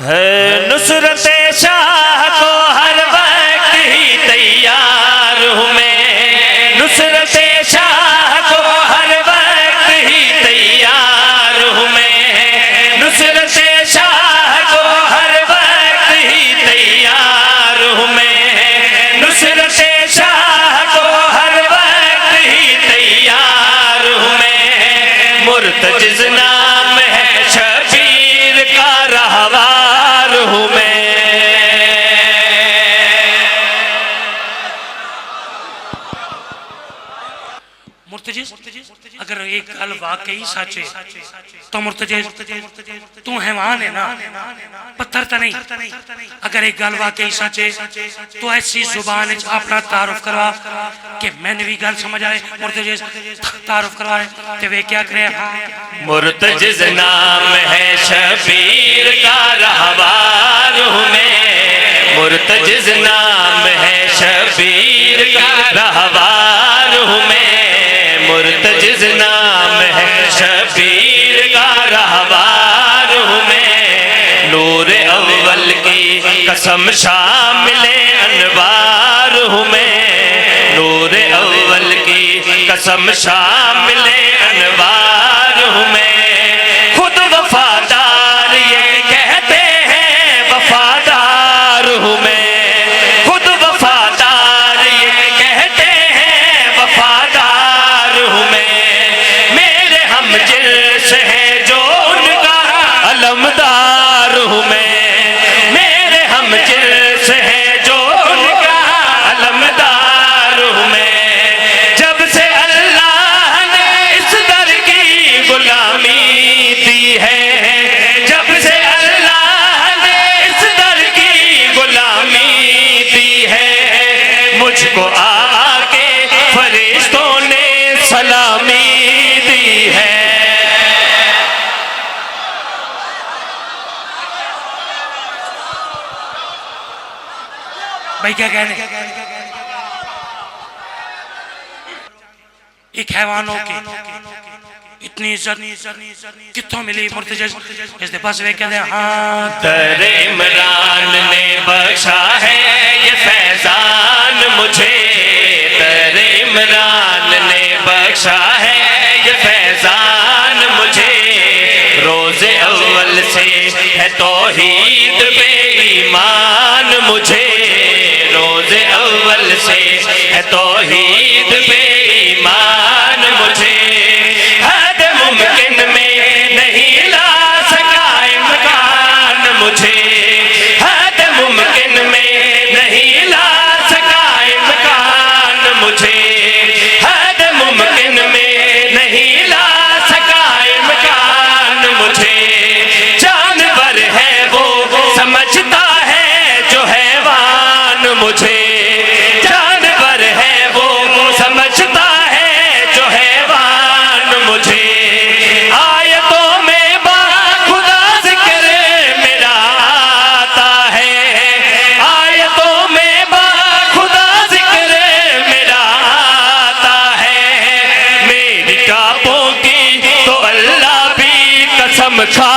ہے نصرت شاہ کو ہر وقت ہی تیار ہوں میں، نصرت شاہ کو ہر وقت ہی تیار ہوں میں، نصرت شاہ کو ہر وقت ہی تیار ہوں میں، نصرت شاہ کو ہر وقت ہی تیار ہوں میں، مرتجز نام ہے شبیر کا رہوار ہوں میں۔ مرتجز اگر ایک گل واقعی سچ ہے تو مرتجز تو حیوان ہے نا، پتھر تو نہیں۔ اگر ایک گل واقعی سچ ہے تو ایسی زبان اپنا تعارف کروا کہ میں نے بھی گل سمجھ آئے۔ مرتجز تعارف کروائے کہ وہ کیا کرے۔ مرتجز نام ہے شبیر کا رہوار ہوں میں، مرتجز نام ہے شبیر کا رہوار ہوں میں، مرتجز نام ہے شبیر کا رہوار ہوں میں، نور اول کی قسم شامل انوار ہوں میں، نور اول کی قسم شامل انوار ہوں میں، خود وفادار یہ کہتے ہیں وفادار ہوں میں، خود وفادار یہ کہتے ہیں وفادار ہوں میں، میرے ہم جنس ہیں جو ان کا علمدار ہوں میں، میرے ہم جنس ہیں جو ان کا علمدار ہوں میں، جب سے اللہ نے اس در کی غلامی دی ہے، جب سے اللہ نے اس در کی غلامی دی ہے، مجھ کو آ کے فرشتوں نے سلامی دی ہے۔ بھائی کیا کہنے ایک حیوانوں کی اتنی عزت کتوں ملی مرتجز اس دے پاس وہ کہتے ہیں ہاں در عمران نے بخشا ہے یہ فیضان مجھے، در عمران نے بخشا ہے یہ فیضان مجھے، روز اول سے ہے توحید بے ایمان مجھے، روز اول سے ہے توحید بے ایمان مجھے، حد ممکن میں نہیں لا سکا امکان مجھے، حد ممکن میں نہیں لا سکا امکان مجھے، حد ممکن میں نہیں لا سکا امکان مجھے، جانور ہے وہ سمجھتا ہے جو حیوان مجھے، جانور ہے وہ سمجھتا ہے جو حیوان مجھے، آیتوں میں باخدا ذکر میرا آتا ہے، آیتوں میں باخدا ذکر میرا آتا ہے، میری ٹاپوں کی تو اللہ بھی قسم کھا